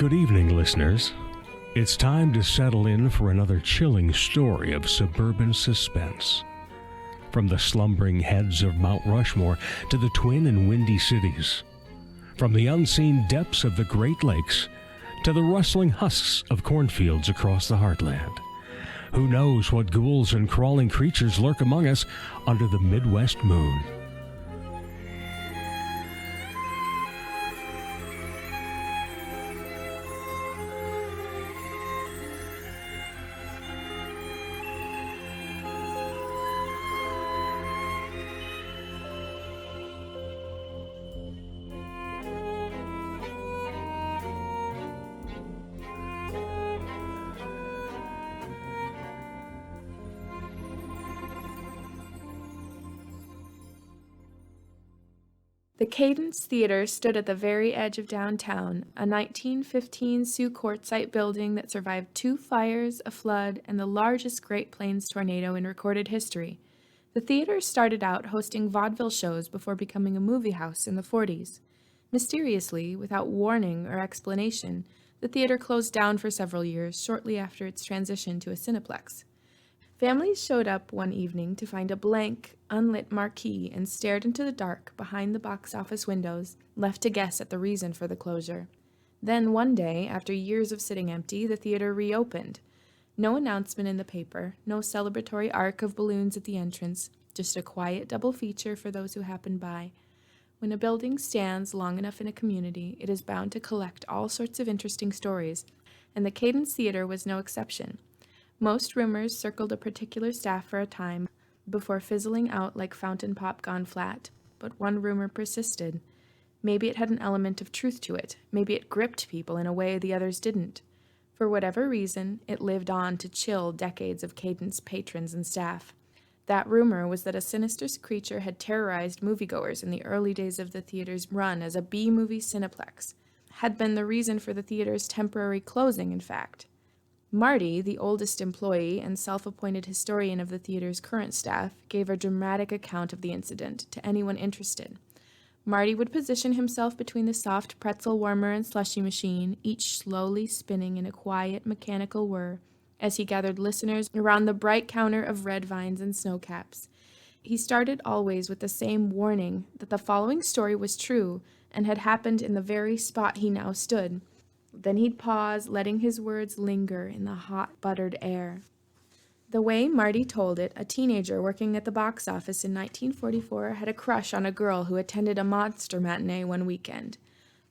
Good evening, listeners. It's time to settle in for another chilling story of suburban suspense. From the slumbering heads of Mount Rushmore to the twin and windy cities. From the unseen depths of the Great Lakes to the rustling husks of cornfields across the heartland. Who knows what ghouls and crawling creatures lurk among us under the Midwest moon? The Cadence Theater stood at the very edge of downtown, a 1915 Sioux Quartzsite building that survived 2 fires, a flood, and the largest Great Plains tornado in recorded history. The theater started out hosting vaudeville shows before becoming a movie house in the 40s. Mysteriously, without warning or explanation, the theater closed down for several years shortly after its transition to a Cineplex. Families showed up one evening to find a blank, unlit marquee and stared into the dark behind the box office windows, left to guess at the reason for the closure. Then one day, after years of sitting empty, the theater reopened. No announcement in the paper, no celebratory arc of balloons at the entrance, just a quiet double feature for those who happen by. When a building stands long enough in a community, it is bound to collect all sorts of interesting stories, and the Cadence Theater was no exception. Most rumors circled a particular staff for a time, before fizzling out like fountain pop gone flat. But one rumor persisted. Maybe it had an element of truth to it. Maybe it gripped people in a way the others didn't. For whatever reason, it lived on to chill decades of Cadence patrons and staff. That rumor was that a sinister creature had terrorized moviegoers in the early days of the theater's run as a B-movie Cineplex. Had been the reason for the theater's temporary closing, in fact. Marty, the oldest employee and self-appointed historian of the theater's current staff, gave a dramatic account of the incident to anyone interested. Marty would position himself between the soft pretzel warmer and slushy machine, each slowly spinning in a quiet, mechanical whir, as he gathered listeners around the bright counter of red vines and snowcaps. He started always with the same warning that the following story was true and had happened in the very spot he now stood. Then he'd pause, letting his words linger in the hot, buttered air. The way Marty told it, a teenager working at the box office in 1944 had a crush on a girl who attended a monster matinee one weekend.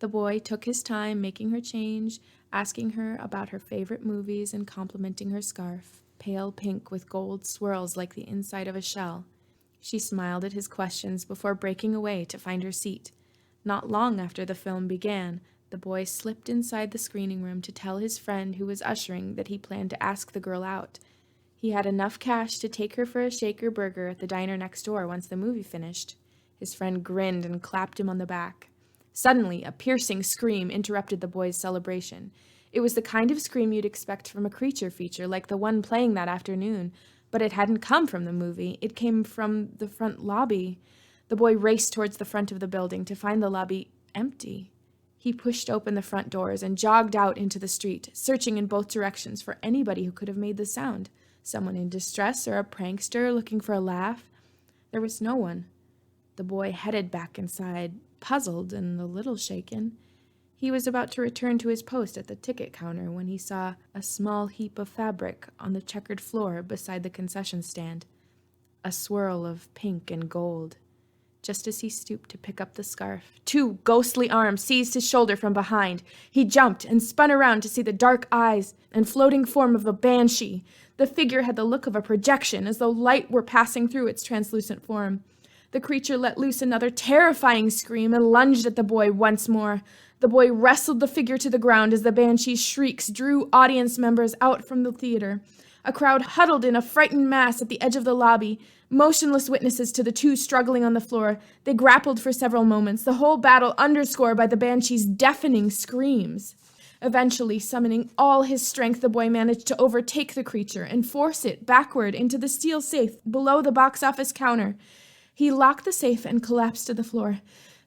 The boy took his time making her change, asking her about her favorite movies and complimenting her scarf, pale pink with gold swirls like the inside of a shell. She smiled at his questions before breaking away to find her seat. Not long after the film began, the boy slipped inside the screening room to tell his friend who was ushering that he planned to ask the girl out. He had enough cash to take her for a shaker burger at the diner next door once the movie finished. His friend grinned and clapped him on the back. Suddenly, a piercing scream interrupted the boy's celebration. It was the kind of scream you'd expect from a creature feature like the one playing that afternoon, but it hadn't come from the movie. It came from the front lobby. The boy raced towards the front of the building to find the lobby empty. He pushed open the front doors and jogged out into the street, searching in both directions for anybody who could have made the sound. Someone in distress or a prankster looking for a laugh. There was no one. The boy headed back inside, puzzled and a little shaken. He was about to return to his post at the ticket counter when he saw a small heap of fabric on the checkered floor beside the concession stand. A swirl of pink and gold. Just as he stooped to pick up the scarf, 2 ghostly arms seized his shoulder from behind. He jumped and spun around to see the dark eyes and floating form of a Banshee. The figure had the look of a projection, as though light were passing through its translucent form. The creature let loose another terrifying scream and lunged at the boy once more. The boy wrestled the figure to the ground as the Banshee's shrieks drew audience members out from the theater. A crowd huddled in a frightened mass at the edge of the lobby, motionless witnesses to the 2 struggling on the floor. They grappled for several moments, the whole battle underscored by the Banshee's deafening screams. Eventually, summoning all his strength, the boy managed to overtake the creature and force it backward into the steel safe below the box office counter. He locked the safe and collapsed to the floor,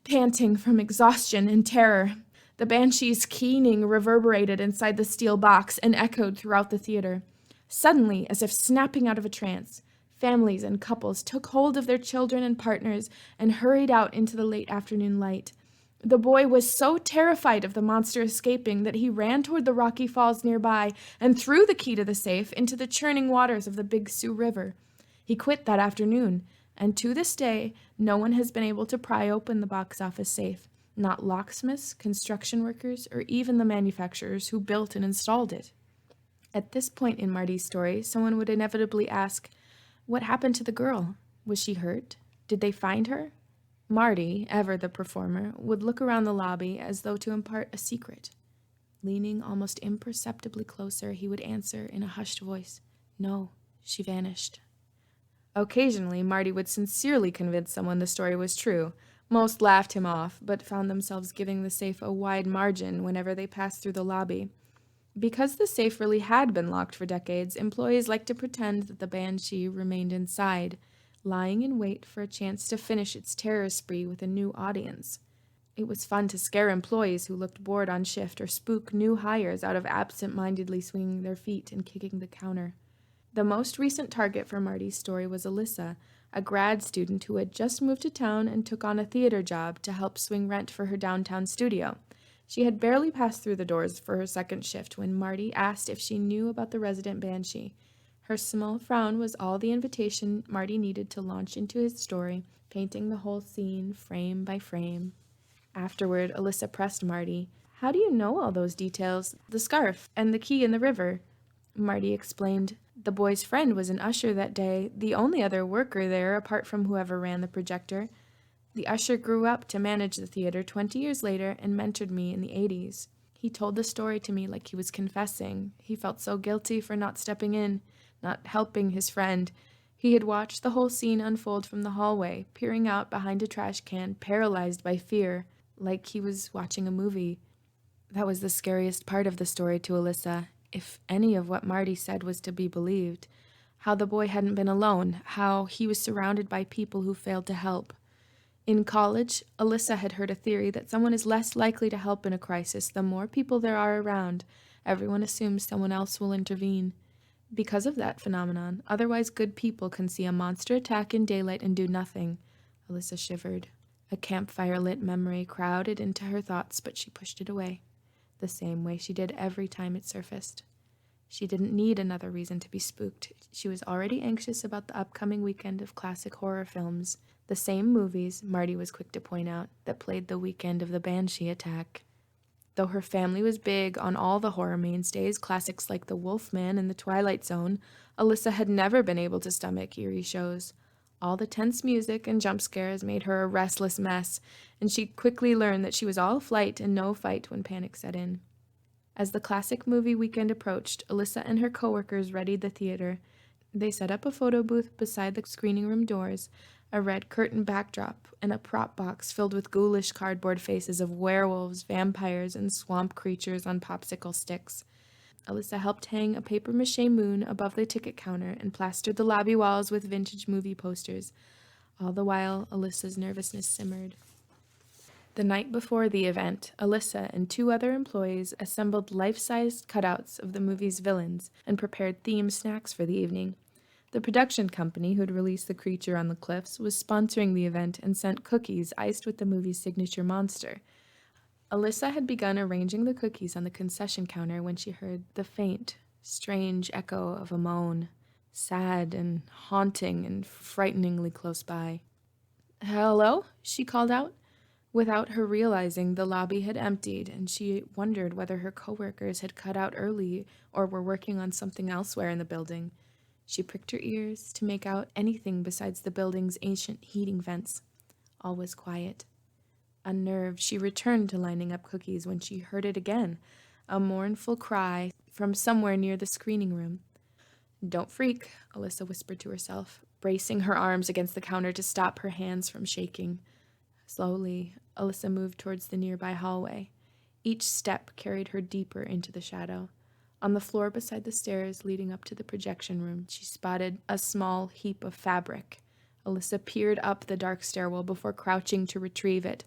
panting from exhaustion and terror. The Banshee's keening reverberated inside the steel box and echoed throughout the theater. Suddenly, as if snapping out of a trance, families and couples took hold of their children and partners and hurried out into the late afternoon light. The boy was so terrified of the monster escaping that he ran toward the rocky falls nearby and threw the key to the safe into the churning waters of the Big Sioux River. He quit that afternoon, and to this day, no one has been able to pry open the box office safe. Not locksmiths, construction workers, or even the manufacturers who built and installed it. At this point in Marty's story, someone would inevitably ask, what happened to the girl? Was she hurt? Did they find her? Marty, ever the performer, would look around the lobby as though to impart a secret. Leaning almost imperceptibly closer, he would answer in a hushed voice, "No, she vanished." Occasionally, Marty would sincerely convince someone the story was true. Most laughed him off, but found themselves giving the safe a wide margin whenever they passed through the lobby. Because the safe really had been locked for decades, employees liked to pretend that the Banshee remained inside, lying in wait for a chance to finish its terror spree with a new audience. It was fun to scare employees who looked bored on shift or spook new hires out of absent-mindedly swinging their feet and kicking the counter. The most recent target for Marty's story was Alyssa, a grad student who had just moved to town and took on a theater job to help swing rent for her downtown studio. She had barely passed through the doors for her second shift when Marty asked if she knew about the resident Banshee. Her small frown was all the invitation Marty needed to launch into his story, painting the whole scene frame by frame. Afterward, Alyssa pressed Marty. "How do you know all those details? The scarf and the key in the river?" Marty explained. The boy's friend was an usher that day, the only other worker there apart from whoever ran the projector. The usher grew up to manage the theater 20 years later and mentored me in the 80s. He told the story to me like he was confessing. He felt so guilty for not stepping in, not helping his friend. He had watched the whole scene unfold from the hallway, peering out behind a trash can, paralyzed by fear, like he was watching a movie. That was the scariest part of the story to Alyssa, if any of what Marty said was to be believed. How the boy hadn't been alone, how he was surrounded by people who failed to help. In college, Alyssa had heard a theory that someone is less likely to help in a crisis the more people there are around. Everyone assumes someone else will intervene. Because of that phenomenon, otherwise good people can see a monster attack in daylight and do nothing. Alyssa shivered. A campfire-lit memory crowded into her thoughts, but she pushed it away, the same way she did every time it surfaced. She didn't need another reason to be spooked. She was already anxious about the upcoming weekend of classic horror films, the same movies, Marty was quick to point out, that played the weekend of the Banshee attack. Though her family was big on all the horror mainstays, classics like The Wolfman and The Twilight Zone, Alyssa had never been able to stomach eerie shows. All the tense music and jump scares made her a restless mess, and she quickly learned that she was all flight and no fight when panic set in. As the classic movie weekend approached, Alyssa and her coworkers readied the theater. They set up a photo booth beside the screening room doors, a red curtain backdrop, and a prop box filled with ghoulish cardboard faces of werewolves, vampires, and swamp creatures on popsicle sticks. Alyssa helped hang a papier-mâché moon above the ticket counter and plastered the lobby walls with vintage movie posters. All the while, Alyssa's nervousness simmered. The night before the event, Alyssa and 2 other employees assembled life-sized cutouts of the movie's villains and prepared themed snacks for the evening. The production company who had released the creature on the cliffs was sponsoring the event and sent cookies iced with the movie's signature monster. Alyssa had begun arranging the cookies on the concession counter when she heard the faint, strange echo of a moan, sad and haunting and frighteningly close by. "Hello?" she called out. Without her realizing, the lobby had emptied, and she wondered whether her coworkers had cut out early or were working on something elsewhere in the building. She pricked her ears to make out anything besides the building's ancient heating vents. All was quiet. Unnerved, she returned to lining up cookies when she heard it again, a mournful cry from somewhere near the screening room. "Don't freak," Alyssa whispered to herself, bracing her arms against the counter to stop her hands from shaking. Slowly, Alyssa moved towards the nearby hallway. Each step carried her deeper into the shadow. On the floor beside the stairs leading up to the projection room, she spotted a small heap of fabric, Alyssa peered up the dark stairwell before crouching to retrieve it.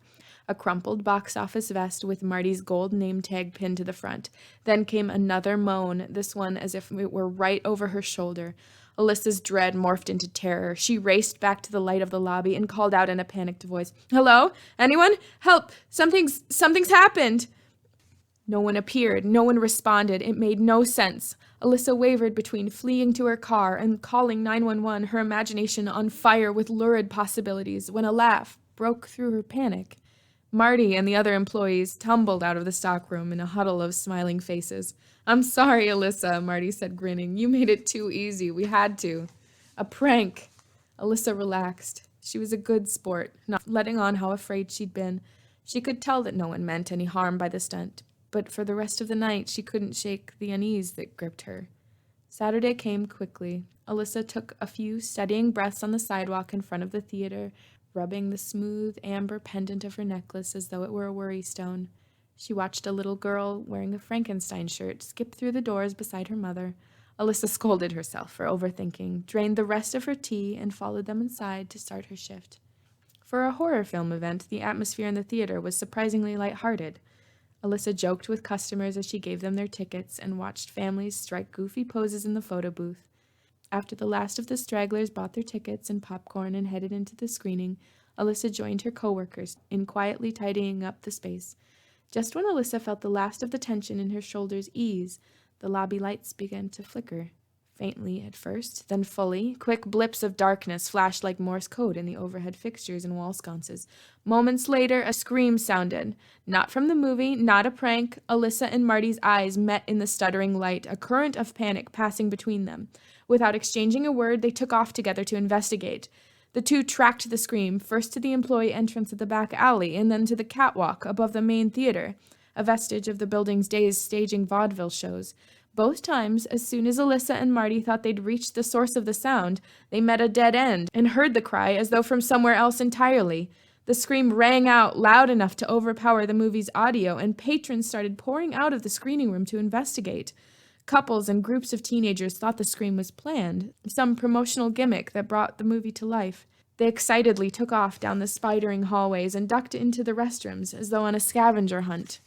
A crumpled box office vest with Marty's gold name tag pinned to the front. Then came another moan, this one as if it were right over her shoulder. Alyssa's dread morphed into terror. She raced back to the light of the lobby and called out in a panicked voice, "Hello? Anyone? Help! Something's happened!" No one appeared. No one responded. It made no sense. Alyssa wavered between fleeing to her car and calling 911, her imagination on fire with lurid possibilities, when a laugh broke through her panic. Marty and the other employees tumbled out of the stockroom in a huddle of smiling faces. "I'm sorry, Alyssa," Marty said, grinning. "You made it too easy. We had to." "A prank." Alyssa relaxed. She was a good sport, not letting on how afraid she'd been. She could tell that no one meant any harm by the stunt, but for the rest of the night she couldn't shake the unease that gripped her. Saturday came quickly. Alyssa took a few steadying breaths on the sidewalk in front of the theater, rubbing the smooth amber pendant of her necklace as though it were a worry stone. She watched a little girl wearing a Frankenstein shirt skip through the doors beside her mother. Alyssa scolded herself for overthinking, drained the rest of her tea, and followed them inside to start her shift. For a horror film event, the atmosphere in the theater was surprisingly lighthearted. Alyssa joked with customers as she gave them their tickets and watched families strike goofy poses in the photo booth. After the last of the stragglers bought their tickets and popcorn and headed into the screening, Alyssa joined her coworkers in quietly tidying up the space. Just when Alyssa felt the last of the tension in her shoulders ease, the lobby lights began to flicker. Faintly at first, then fully. Quick blips of darkness flashed like Morse code in the overhead fixtures and wall sconces. Moments later, a scream sounded. Not from the movie, not a prank. Alyssa and Marty's eyes met in the stuttering light, a current of panic passing between them. Without exchanging a word, they took off together to investigate. The two tracked the scream, first to the employee entrance at the back alley, and then to the catwalk above the main theater, a vestige of the building's days staging vaudeville shows. Both times, as soon as Alyssa and Marty thought they'd reached the source of the sound, they met a dead end and heard the cry as though from somewhere else entirely. The scream rang out loud enough to overpower the movie's audio, and patrons started pouring out of the screening room to investigate. Couples and groups of teenagers thought the scream was planned, some promotional gimmick that brought the movie to life. They excitedly took off down the spidering hallways and ducked into the restrooms as though on a scavenger hunt.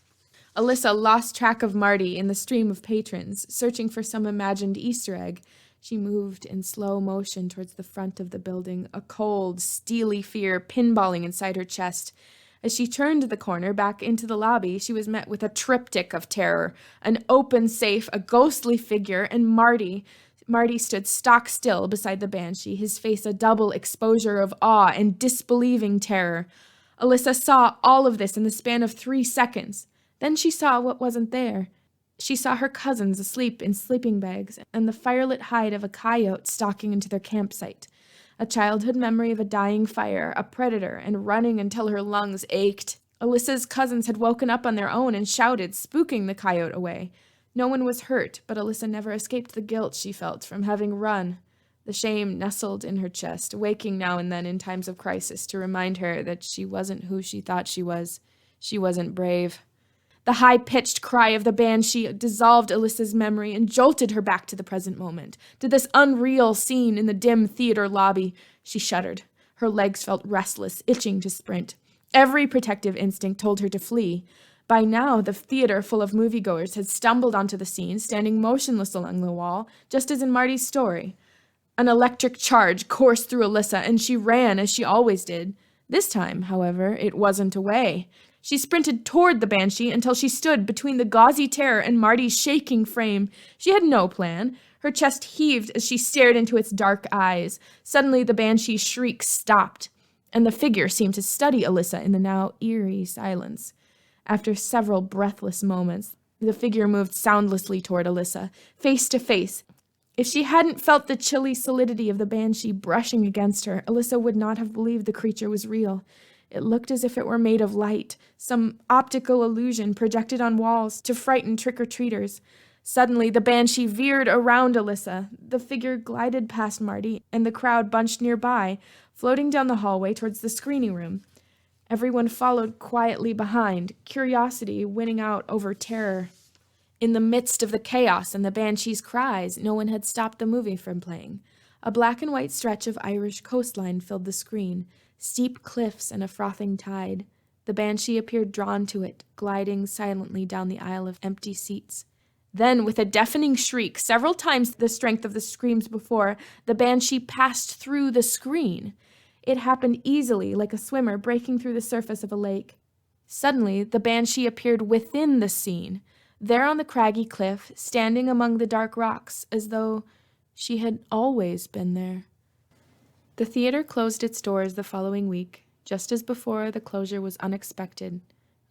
Alyssa lost track of Marty in the stream of patrons, searching for some imagined Easter egg. She moved in slow motion towards the front of the building, a cold, steely fear pinballing inside her chest. As she turned the corner back into the lobby, she was met with a triptych of terror. An open safe, a ghostly figure, and Marty. Marty stood stock still beside the Banshee, his face a double exposure of awe and disbelieving terror. Alyssa saw all of this in the span of 3 seconds. Then she saw what wasn't there. She saw her cousins asleep in sleeping bags and the firelit hide of a coyote stalking into their campsite. A childhood memory of a dying fire, a predator, and running until her lungs ached. Alyssa's cousins had woken up on their own and shouted, spooking the coyote away. No one was hurt, but Alyssa never escaped the guilt she felt from having run. The shame nestled in her chest, waking now and then in times of crisis to remind her that she wasn't who she thought she was. She wasn't brave. The high-pitched cry of the Banshee dissolved Alyssa's memory and jolted her back to the present moment, to this unreal scene in the dim theater lobby. She shuddered. Her legs felt restless, itching to sprint. Every protective instinct told her to flee. By now, the theater full of moviegoers had stumbled onto the scene, standing motionless along the wall, just as in Marty's story. An electric charge coursed through Alyssa, and she ran as she always did. This time, however, it wasn't away. She sprinted toward the Banshee until she stood between the gauzy terror and Marty's shaking frame. She had no plan. Her chest heaved as she stared into its dark eyes. Suddenly, the Banshee's shriek stopped, and the figure seemed to study Alyssa in the now eerie silence. After several breathless moments, the figure moved soundlessly toward Alyssa, face to face. If she hadn't felt the chilly solidity of the Banshee brushing against her, Alyssa would not have believed the creature was real. It looked as if it were made of light, some optical illusion projected on walls to frighten trick-or-treaters. Suddenly, the Banshee veered around Alyssa. The figure glided past Marty, and the crowd bunched nearby, floating down the hallway towards the screening room. Everyone followed quietly behind, curiosity winning out over terror. In the midst of the chaos and the Banshee's cries, no one had stopped the movie from playing. A black and white stretch of Irish coastline filled the screen, steep cliffs and a frothing tide. The Banshee appeared drawn to it, gliding silently down the aisle of empty seats. Then, with a deafening shriek, several times the strength of the screams before, the Banshee passed through the screen. It happened easily, like a swimmer breaking through the surface of a lake. Suddenly, the Banshee appeared within the scene, there on the craggy cliff, standing among the dark rocks, as though she had always been there. The theater closed its doors the following week. Just as before, the closure was unexpected,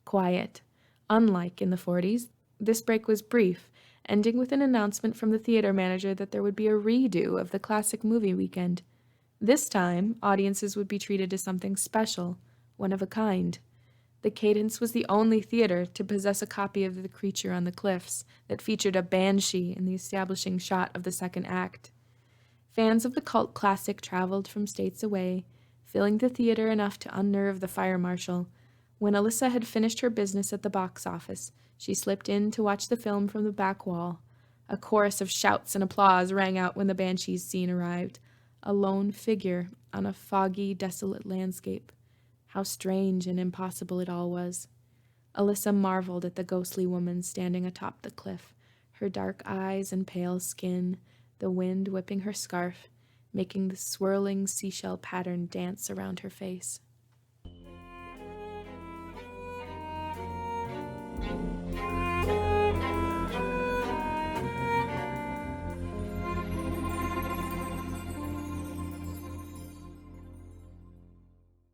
quiet. Unlike in the 40s, this break was brief, ending with an announcement from the theater manager that there would be a redo of the classic movie weekend. This time, audiences would be treated to something special, one of a kind. The Cadence was the only theater to possess a copy of The Creature on the Cliffs that featured a banshee in the establishing shot of the second act. Fans of the cult classic traveled from states away, filling the theater enough to unnerve the fire marshal. When Alyssa had finished her business at the box office, she slipped in to watch the film from the back wall. A chorus of shouts and applause rang out when the Banshee's scene arrived, a lone figure on a foggy, desolate landscape. How strange and impossible it all was. Alyssa marveled at the ghostly woman standing atop the cliff, her dark eyes and pale skin, the wind whipping her scarf, making the swirling seashell pattern dance around her face.